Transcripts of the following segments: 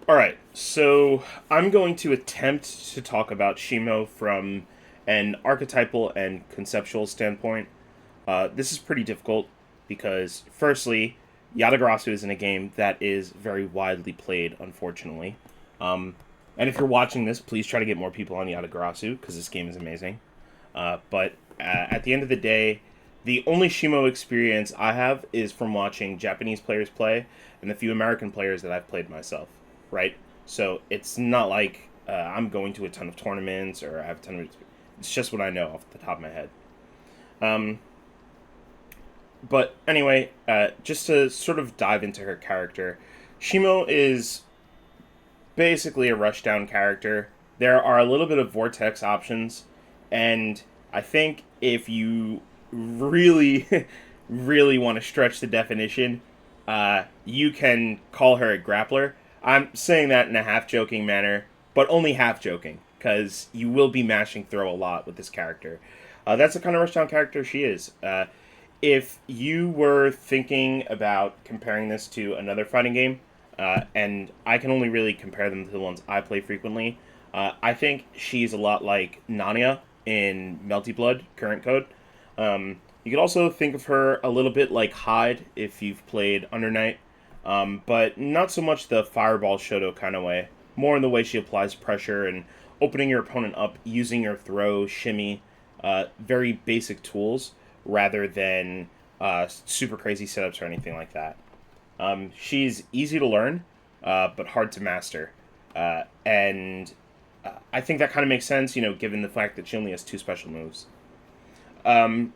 Alright, so I'm going to attempt to talk about Shimo from an archetypal and conceptual standpoint. This is pretty difficult because, firstly, Yatagarasu is in a game that is very widely played, unfortunately. Um, and if you're watching this, please try to get more people on Yatagarasu because this game is amazing. But at the end of the day, the only Shimo experience I have is from watching Japanese players play and the few American players that I've played myself, right? So it's not like I'm going to a ton of tournaments or I have a ton of. It's just what I know off the top of my head. Um, but anyway, just to sort of dive into her character, Shimo is basically a rushdown character. There are a little bit of vortex options, and I think if you really, really want to stretch the definition, you can call her a grappler. I'm saying that in a half joking manner, but only half joking, because you will be mashing throw a lot with this character. That's the kind of rushdown character she is. If you were thinking about comparing this to another fighting game, and I can only really compare them to the ones I play frequently, I think she's a lot like Nanya in Melty Blood Current Code. You could also think of her a little bit like Hyde if you've played Under Night, but not so much the Fireball Shoto kind of way. More in the way she applies pressure and opening your opponent up using your throw, shimmy, very basic tools rather than super crazy setups or anything like that. She's easy to learn, but hard to master. And I think that kind of makes sense, given the fact that she only has two special moves. Um,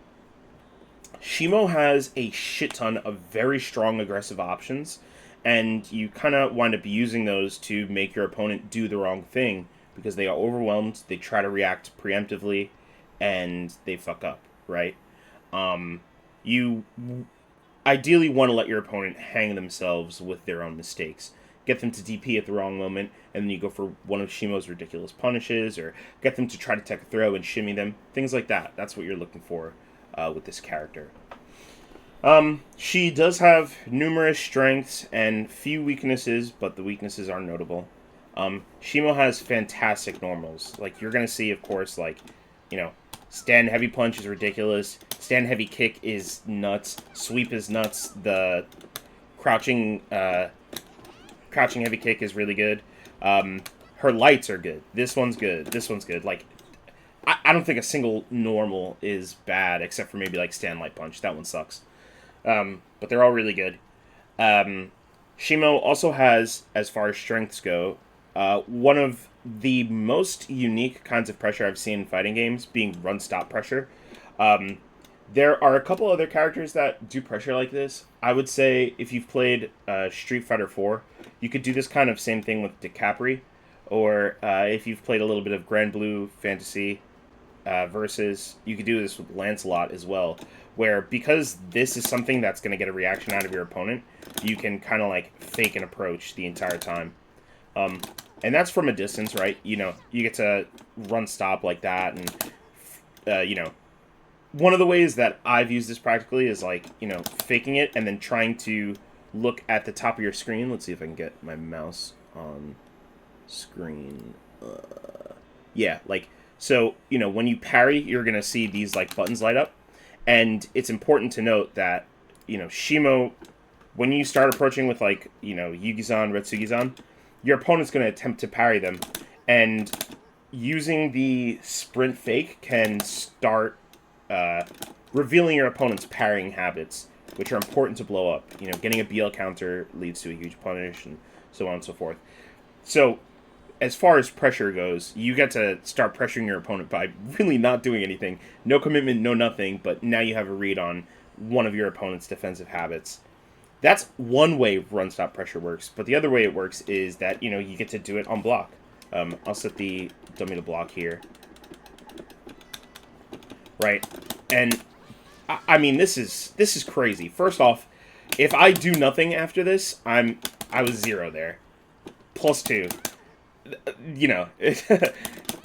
Shimo has a shit ton of very strong aggressive options, and you kind of wind up using those to make your opponent do the wrong thing because they are overwhelmed, they try to react preemptively, and they fuck up, right? You ideally want to let your opponent hang themselves with their own mistakes. Get them to DP at the wrong moment, and then you go for one of Shimo's ridiculous punishes, or get them to try to tech a throw and shimmy them. Things like that. That's what you're looking for with this character. She does have numerous strengths and few weaknesses, but the weaknesses are notable. Shimo has fantastic normals. Like, you're going to see, of course, stand heavy punch is ridiculous. Stand heavy kick is nuts. Sweep is nuts. The crouching heavy kick is really good. Her lights are good. This one's good. This one's good. Like, I don't think a single normal is bad, except for maybe like stand light punch. That one sucks. But they're all really good. Shimo also has, as far as strengths go, one of the most unique kinds of pressure I've seen in fighting games, being run-stop pressure. There are a couple other characters that do pressure like this. I would say if you've played Street Fighter 4, you could do this kind of same thing with DiCapri, or if you've played a little bit of Grand Blue Fantasy versus, you could do this with Lancelot as well, where because this is something that's going to get a reaction out of your opponent, you can kind of like fake an approach the entire time. And that's from a distance, right? You get to run stop like that, and one of the ways that I've used this practically is faking it and then trying to look at the top of your screen. Let's see if I can get my mouse on screen. Yeah, so, when you parry, you're going to see these buttons light up. And it's important to note that, Shimo, when you start approaching with Yugizan, Retsugizan, your opponent's going to attempt to parry them. And using the sprint fake can start revealing your opponent's parrying habits, which are important to blow up. Getting a BL counter leads to a huge punish, and so on and so forth. So, as far as pressure goes, you get to start pressuring your opponent by really not doing anything. No commitment, no nothing, but now you have a read on one of your opponent's defensive habits. That's one way run-stop pressure works, but the other way it works is that, you get to do it on block. I'll set the dummy to block here. Right, and I mean, this is crazy. First off, if I do nothing after this, I was 0 there. +2.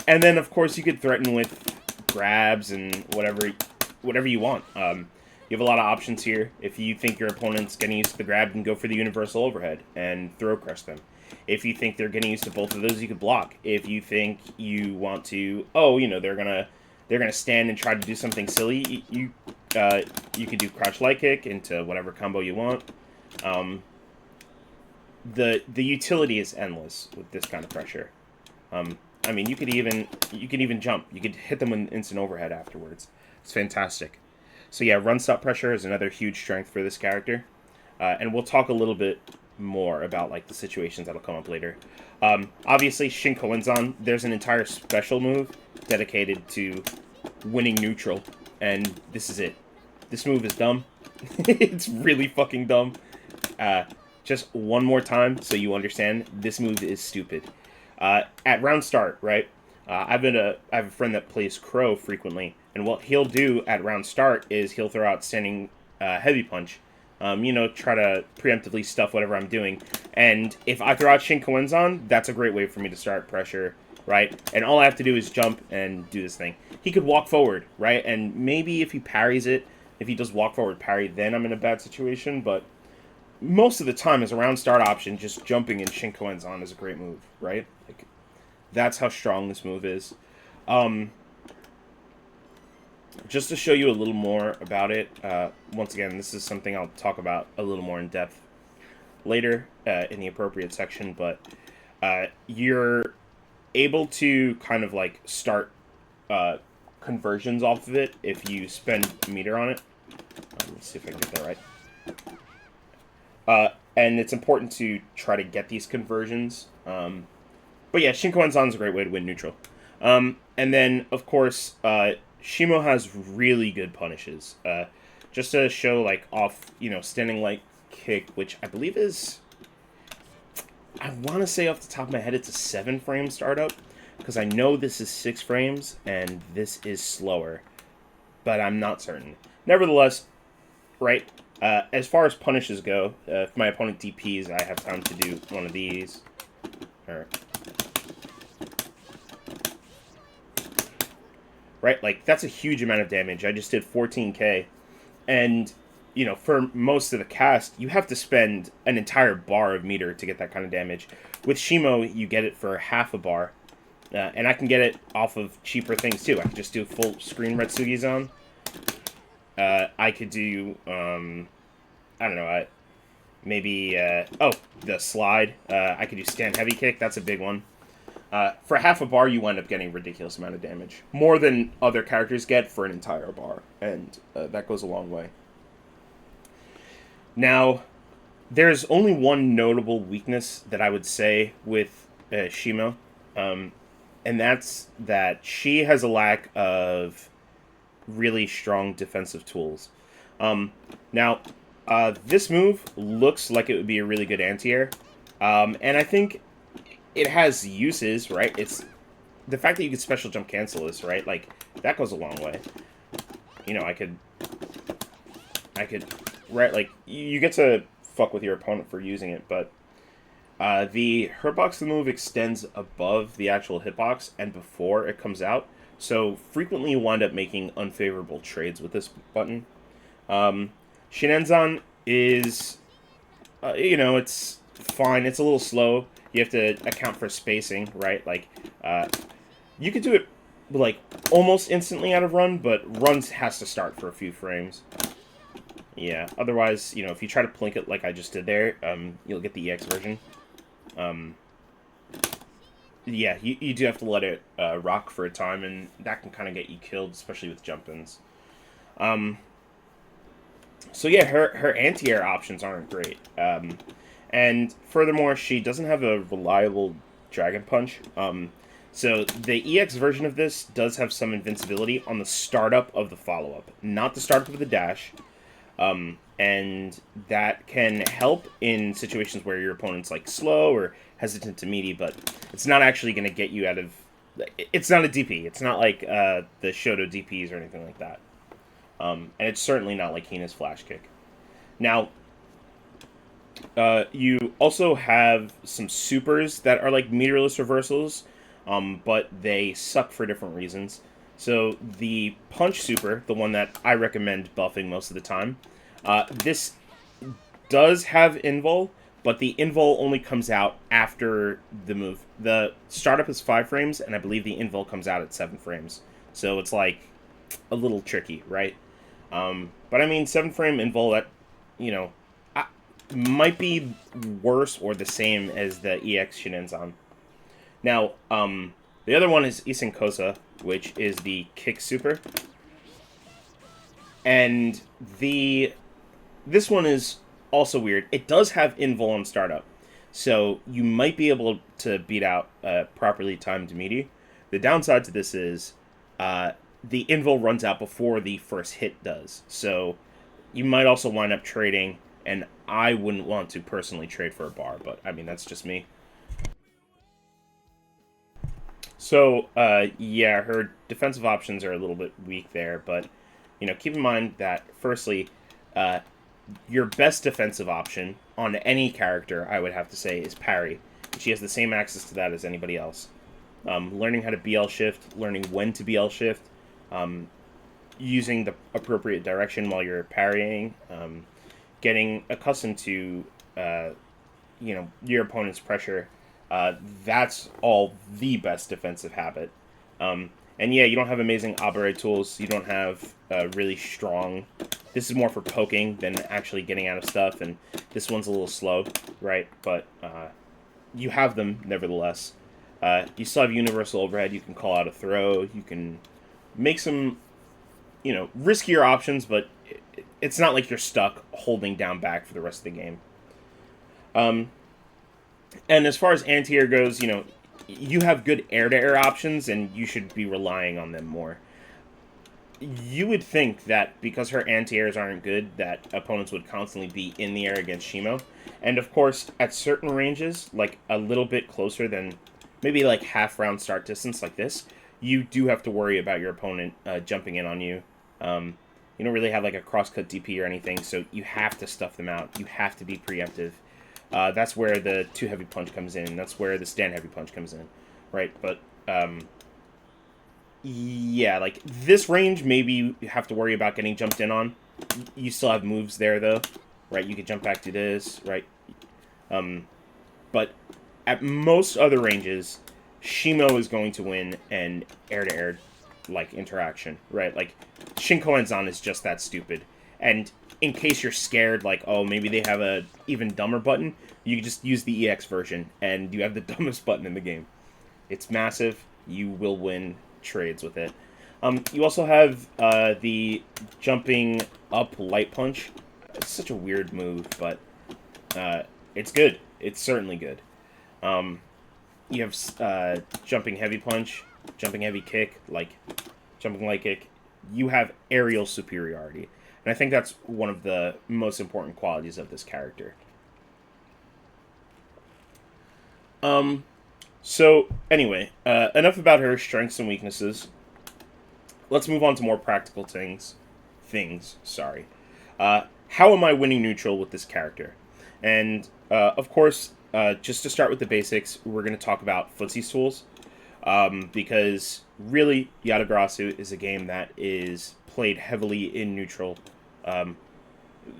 And then of course you could threaten with grabs and whatever you want. You have a lot of options here. If you think your opponent's getting used to the grab, you can go for the universal overhead and throw crush them. If you think they're getting used to both of those, you could block. If you think you want to, they're gonna stand and try to do something silly, you could do crouch light kick into whatever combo you want. The utility is endless with this kind of pressure. I mean, you could even jump. You could hit them with instant overhead afterwards. It's fantastic. So yeah, run stop pressure is another huge strength for this character, and we'll talk a little bit more about like the situations that'll come up later. Obviously, Shin Koenzan, there's an entire special move dedicated to winning neutral, and this is it. This move is dumb. It's really fucking dumb. Just one more time so you understand, this move is stupid. At round start, right? I have a friend that plays Crow frequently, and what he'll do at round start is he'll throw out standing heavy punch. Try to preemptively stuff whatever I'm doing. And if I throw out Shin Koenzan, that's a great way for me to start pressure, right? And all I have to do is jump and do this thing. He could walk forward, right? And maybe if he parries it, if he does walk forward parry, then I'm in a bad situation, but most of the time as a round start option, just jumping in Shin Koenzan is a great move, right? Like, that's how strong this move is. Just to show you a little more about it, once again, this is something I'll talk about a little more in depth later in the appropriate section, but you're able to kind of like start conversions off of it if you spend meter on it. Let's see if I can get that right. And it's important to try to get these conversions. But yeah, Shin Koenzan is a great way to win neutral. And then, of course, Shimo has really good punishes. Just to show, like, off, standing light kick, which I believe is... I want to say off the top of my head it's a 7-frame startup, because I know this is 6 frames, and this is slower. But I'm not certain. Nevertheless, right, as far as punishes go, if my opponent DPs, I have time to do one of these. Right, like, that's a huge amount of damage. I just did 14k. And, for most of the cast, you have to spend an entire bar of meter to get that kind of damage. With Shimo, you get it for half a bar. And I can get it off of cheaper things, too. I can just do full screen Retsugi Zone. I could do, I don't know, maybe, the slide. I could do stand heavy kick. That's a big one. For half a bar, you wind up getting a ridiculous amount of damage. More than other characters get for an entire bar. And that goes a long way. Now, there's only one notable weakness that I would say with Shimo. And that's that she has a lack of really strong defensive tools. Now, this move looks like it would be a really good anti-air. And I think it has uses, right? It's the fact that you could special jump cancel this, right? Like, that goes a long way. I could, right? Like, you get to fuck with your opponent for using it, but the hurtbox of the move extends above the actual hitbox and before it comes out. So frequently you wind up making unfavorable trades with this button. Shinenzan is, it's fine. It's a little slow. You have to account for spacing, right? Like, you could do it, like, almost instantly out of run, but runs has to start for a few frames. Yeah, otherwise, if you try to plink it like I just did there, you'll get the EX version. Yeah, you do have to let it rock for a time, and that can kind of get you killed, especially with jump-ins. So yeah, her anti-air options aren't great. And furthermore, she doesn't have a reliable Dragon Punch. So the EX version of this does have some invincibility on the startup of the follow-up, not the startup of the dash. And that can help in situations where your opponent's like slow or hesitant to meaty, but it's not actually going to get you out of... It's not a DP. It's not like the Shoto DPs or anything like that. And it's certainly not like Hina's Flash Kick. Now, you also have some supers that are like meterless reversals, but they suck for different reasons. So the punch super, the one that I recommend buffing most of the time, this does have invul, but the invul only comes out after the move. The startup is 5 frames, and I believe the invul comes out at 7 frames. So it's like a little tricky, right? But I mean, 7 frame invul, that, you know, might be worse or the same as the EX Shinenzan. Now, the other one is Isenkosa, which is the kick super. And this one is also weird. It does have invul on startup, so you might be able to beat out a properly timed meaty. The downside to this is the invul runs out before the first hit does, so you might also wind up trading, and I wouldn't want to personally trade for a bar, but I mean, that's just me. So, yeah, her defensive options are a little bit weak there, but, keep in mind that, firstly, uh, your best defensive option on any character, I would have to say, is parry. She has the same access to that as anybody else. Learning how to BL shift, learning when to BL shift, using the appropriate direction while you're parrying, getting accustomed to, your opponent's pressure. That's all the best defensive habit. And yeah, you don't have amazing Abare tools. You don't have really strong. This is more for poking than actually getting out of stuff, and this one's a little slow, right? But you have them nevertheless. You still have universal overhead. You can call out a throw. You can make some, riskier options, but it's not like you're stuck holding down back for the rest of the game. And as far as anti-air goes, you have good air-to-air options, and you should be relying on them more. You would think that because her anti-airs aren't good, that opponents would constantly be in the air against Shimo. And of course, at certain ranges, like a little bit closer than maybe like half-round start distance like this, you do have to worry about your opponent jumping in on you. You don't really have like a cross-cut DP or anything, so you have to stuff them out. You have to be preemptive. That's where the 2 heavy punch comes in. That's where the stand heavy punch comes in, right? But yeah, like this range, maybe you have to worry about getting jumped in on. You still have moves there, though, right? You could jump back to this, right? But at most other ranges, Shimo is going to win an air-to-air like interaction, right? Like Shinkoenzan is just that stupid. And in case you're scared, like, oh, maybe they have a even dumber button, you can just use the EX version, and you have the dumbest button in the game. It's massive. You will win trades with it. You also have the jumping up light punch. It's such a weird move, but it's good. It's certainly good. You have jumping heavy punch, jumping heavy kick, like jumping light kick. You have aerial superiority. And I think that's one of the most important qualities of this character. So, anyway, enough about her strengths and weaknesses. Let's move on to more practical things. Sorry. How am I winning neutral with this character? And, of course, just to start with the basics, we're going to talk about footsie tools. Because, really, Yatagarasu is a game that is played heavily in neutral.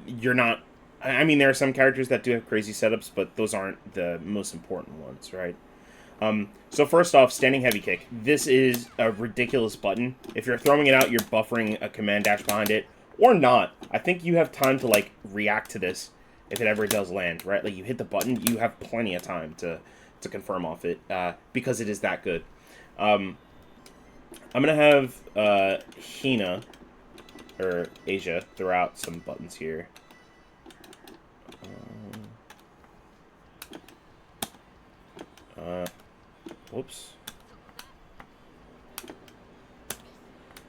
You're not... I mean, there are some characters that do have crazy setups, but those aren't the most important ones, right? So first off, standing heavy kick. This is a ridiculous button. If you're throwing it out, you're buffering a command dash behind it, or not. I think you have time to, like, react to this if it ever does land, right? Like, you hit the button, you have plenty of time to confirm off it, because it is that good. I'm going to have Hina, or Asia, throw out some buttons here. Whoops.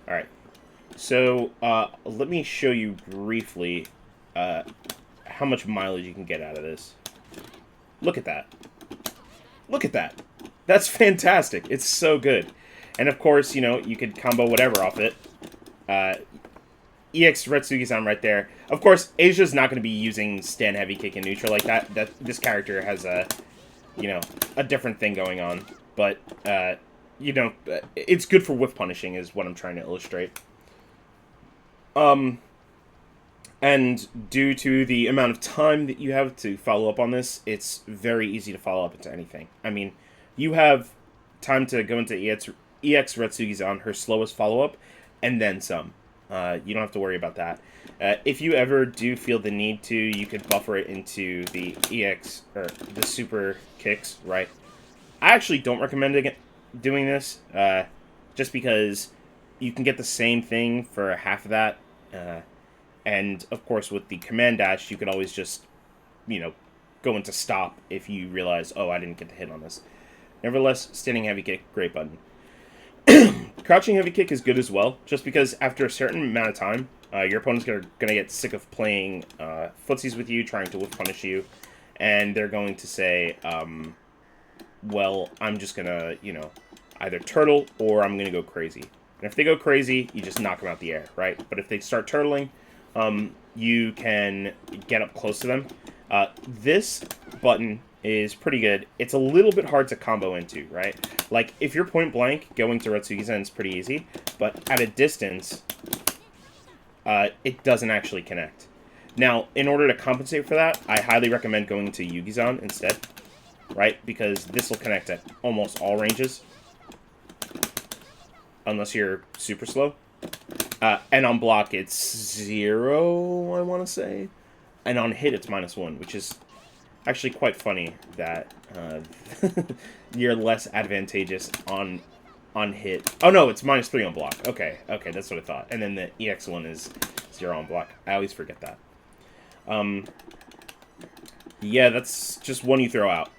Alright. So, let me show you briefly how much mileage you can get out of this. Look at that. Look at that. That's fantastic. It's so good. And of course, you could combo whatever off it. EX Retsugi-san right there. Of course, Asia's not going to be using stand heavy kick in neutral like that. This character has a different thing going on. But you know, it's good for whiff punishing is what I'm trying to illustrate. And due to the amount of time that you have to follow up on this, it's very easy to follow up into anything. I mean, you have time to go into EX Retsugi's on her slowest follow up, and then some. You don't have to worry about that. If you ever do feel the need to, you could buffer it into the EX or the super kicks, right? I actually don't recommend doing this, just because you can get the same thing for half of that. And, of course, with the command dash, you could always just, go into stop if you realize, oh, I didn't get the hit on this. Nevertheless, standing heavy kick, great button. Crouching heavy kick is good as well, just because after a certain amount of time, your opponent's going to get sick of playing footsies with you, trying to whiff punish you, and they're going to say, well, I'm just going to, either turtle or I'm going to go crazy. And if they go crazy, you just knock them out the air, right? But if they start turtling, you can get up close to them. This button is pretty good. It's a little bit hard to combo into, right? Like, if you're point blank, going to Retsugi-Zen is pretty easy, but at a distance, it doesn't actually connect. Now, in order to compensate for that, I highly recommend going to Yugi-Zan instead, right? Because this will connect at almost all ranges, unless you're super slow. And on block, it's 0, I want to say. And on hit, it's -1, which is actually quite funny that you're less advantageous on hit. Oh, no, it's -3 on block. Okay, that's what I thought. And then the EX one is 0 on block. I always forget that. Yeah, that's just one you throw out.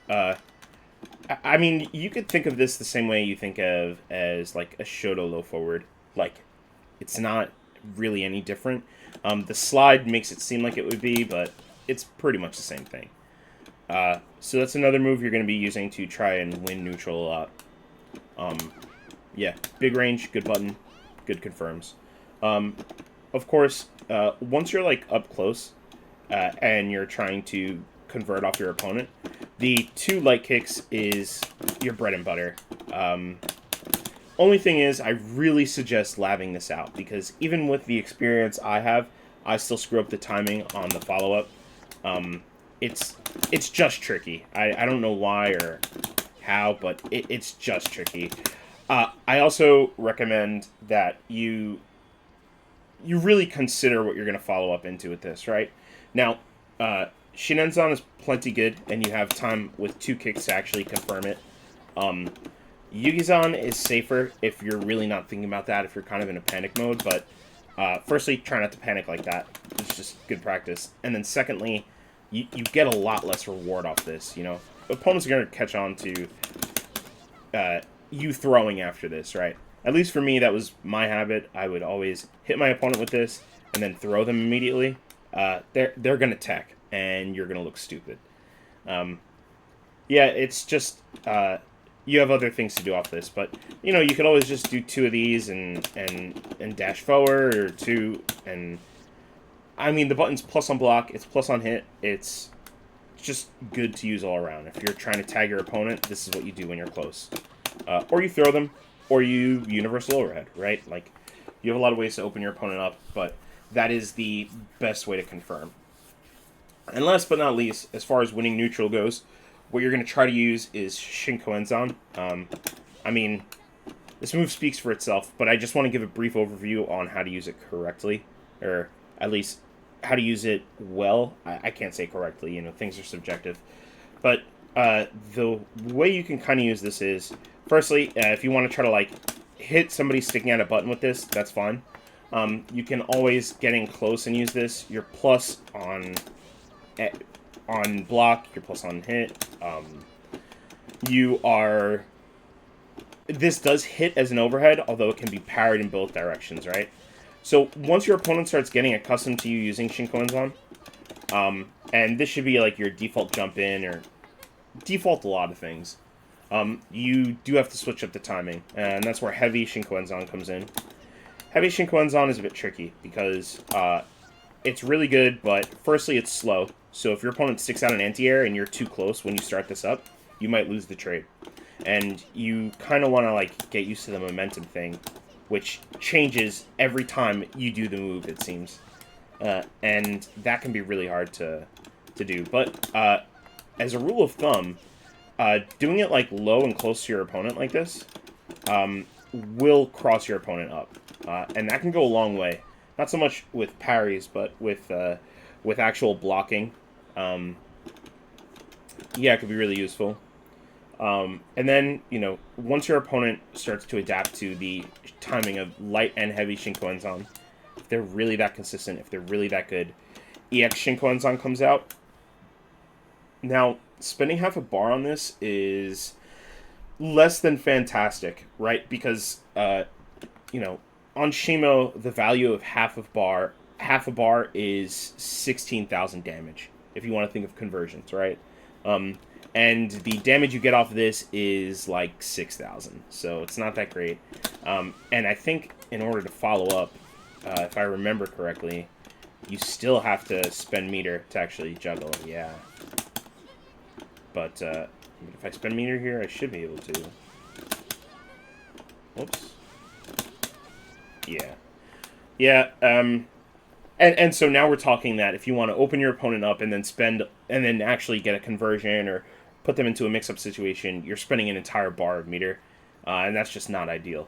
I mean, you could think of this the same way you think of as, like, a Shoto low forward. Like, it's not really any different. The slide makes it seem like it would be, but it's pretty much the same thing. So that's another move you're going to be using to try and win neutral a lot. Yeah, big range, good button, good confirms. Of course, once you're, like, up close, and you're trying to convert off your opponent, the 2 light kicks is your bread and butter. Only thing is, I really suggest labbing this out, because even with the experience I have, I still screw up the timing on the follow-up. It's just tricky. I don't know why or how, but it's just tricky. I also recommend that you really consider what you're going to follow up into with this, right? Now, Shinenzan is plenty good, and you have time with 2 kicks to actually confirm it. Yugi-Zan is safer if you're really not thinking about that, if you're kind of in a panic mode, but firstly, try not to panic like that. It's just good practice. And then secondly, you get a lot less reward off this, Opponents are going to catch on to you throwing after this, right? At least for me, that was my habit. I would always hit my opponent with this and then throw them immediately. They're going to tech, and you're going to look stupid. Yeah, it's just... you have other things to do off this, but you could always just do 2 of these and dash forward, or 2, and I mean, the button's plus on block, it's plus on hit, it's just good to use all around. If you're trying to tag your opponent, this is what you do when you're close. Or you throw them, or you universal overhead, right? Like, you have a lot of ways to open your opponent up, but that is the best way to confirm. And last but not least, as far as winning neutral goes, what you're going to try to use is Shinkoenzan. I mean, this move speaks for itself, but I just want to give a brief overview on how to use it correctly, or at least how to use it well. I can't say correctly, things are subjective. But the way you can kind of use this is, firstly, if you want to try to, like, hit somebody sticking out a button with this, that's fine. You can always get in close and use this. You're plus on block, you're plus on hit. This does hit as an overhead, although it can be parried in both directions, right? So once your opponent starts getting accustomed to you using Shinkoenzan, and this should be like your default jump in, or default a lot of things, you do have to switch up the timing, and that's where heavy Shinkoenzan comes in. Heavy Shinkoenzan is a bit tricky, because it's really good, but firstly it's slow. So if your opponent sticks out an anti-air and you're too close when you start this up, you might lose the trade. and you kind of want to like get used to the momentum thing, which changes every time you do the move, it seems, and that can be really hard to do. But as a rule of thumb, doing it like low and close to your opponent like this will cross your opponent up, and that can go a long way. Not so much with parries, but with actual blocking. Yeah, it could be really useful. And then, once your opponent starts to adapt to the timing of light and heavy Shinkoenzan, if they're really that consistent, if they're really that good, EX Shinkoenzan comes out. Now, spending half a bar on this is less than fantastic, right? Because, on Shimo, the value of half a bar is 16,000 damage, if you want to think of conversions, right? And the damage you get off of this is like 6,000, so it's not that great. And I think in order to follow up, if I remember correctly, you still have to spend meter to actually juggle, yeah. But if I spend meter here, I should be able to. Whoops. Yeah. Yeah, and so now we're talking that if you want to open your opponent up and then actually get a conversion or put them into a mix-up situation, you're spending an entire bar of meter, and that's just not ideal.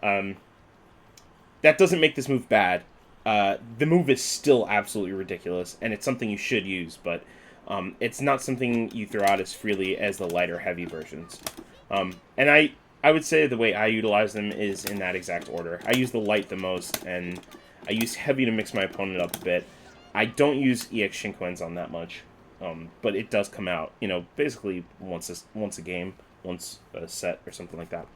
That doesn't make this move bad. The move is still absolutely ridiculous, and it's something you should use, but it's not something you throw out as freely as the light or heavy versions. And I would say the way I utilize them is in that exact order. I use the light the most, and I use heavy to mix my opponent up a bit. I don't use EX Shinkoenzan that much, but it does come out, basically once a game, once a set or something like that.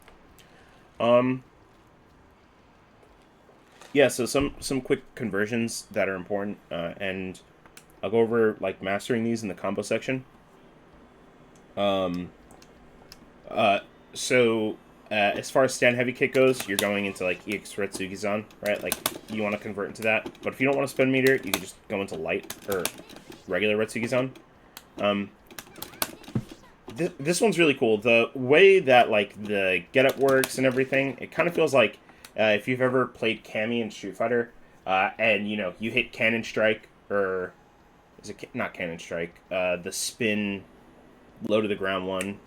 Yeah, so some quick conversions that are important, and I'll go over like mastering these in the combo section. As far as stand heavy kick goes, you're going into like EX Retsugizan, right? Like you want to convert into that. But if you don't want to spend meter, you can just go into light or regular Retsugizan. This one's really cool. The way that like the getup works and everything, it kind of feels like if you've ever played Cammy in Street Fighter, and you hit Cannon Strike, or is it not Cannon Strike? The spin, low to the ground one.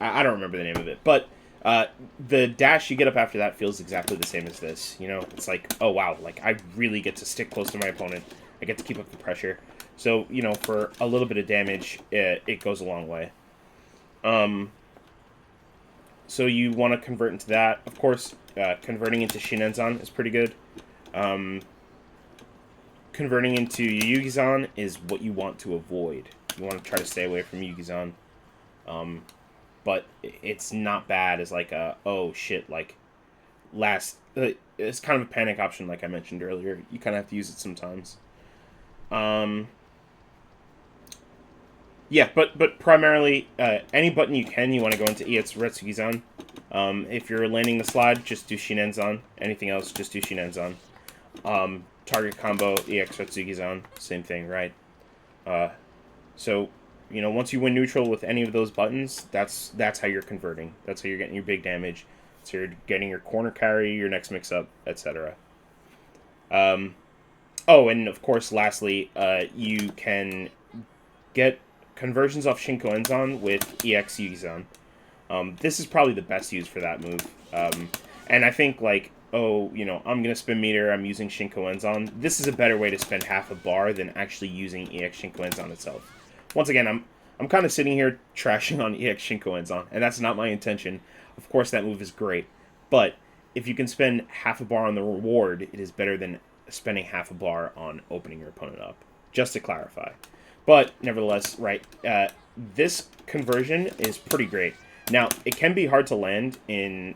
I don't remember the name of it, but the dash you get up after that feels exactly the same as this. It's like, oh wow, like I really get to stick close to my opponent. I get to keep up the pressure. So, for a little bit of damage, it goes a long way. So you want to convert into that. Of course, converting into Shinenzan is pretty good. Converting into Yugizan is what you want to avoid. You want to try to stay away from Yugizan. But it's not bad as like oh shit, like it's kind of a panic option like I mentioned earlier. You kind of have to use it sometimes. Yeah, but primarily any button you want to go into EX Retsugizan. If you're landing the slide, just do Shinenzan. Anything else, just do Shinenzan. Target combo, EX Retsugizan, same thing, right? So once you win neutral with any of those buttons, that's how you're converting. That's how you're getting your big damage. So you're getting your corner carry, your next mix-up, etc. Oh, and of course, lastly, you can get conversions off Shinkoenzan with EX Yugizan. This is probably the best use for that move. And I think, like, I'm going to spend meter, I'm using Shinkoenzan. This is a better way to spend half a bar than actually using EX Shinkoenzan itself. Once again, I'm kind of sitting here trashing on EX Shinkoenzan, and that's not my intention. Of course, that move is great, but if you can spend half a bar on the reward, it is better than spending half a bar on opening your opponent up, just to clarify. But, nevertheless, right, this conversion is pretty great. Now, it can be hard to land in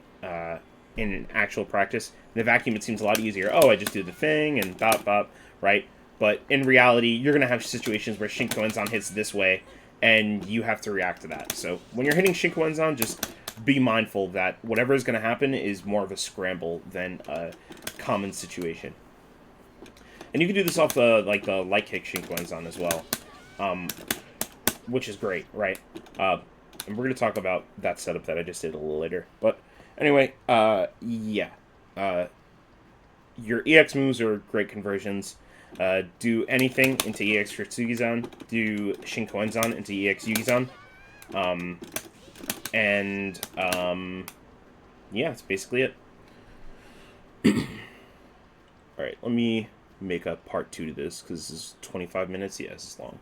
actual practice. In the vacuum, it seems a lot easier. Oh, I just do the thing, and bop, bop, right? But in reality, you're going to have situations where Shinkoenzan hits this way, and you have to react to that. So when you're hitting Shinkoenzan, just be mindful that whatever is going to happen is more of a scramble than a common situation. And you can do this off the light kick Shinkoenzan as well, which is great, right? And we're going to talk about that setup that I just did a little later. But anyway, yeah. Uh, your EX moves are great conversions. Do anything into EX for Tsugizan. Do Shinkoenzan into EX Yugizan. Yeah, that's basically it. Alright, let me make a part 2 to this, because this is 25 minutes. Yeah, this is long.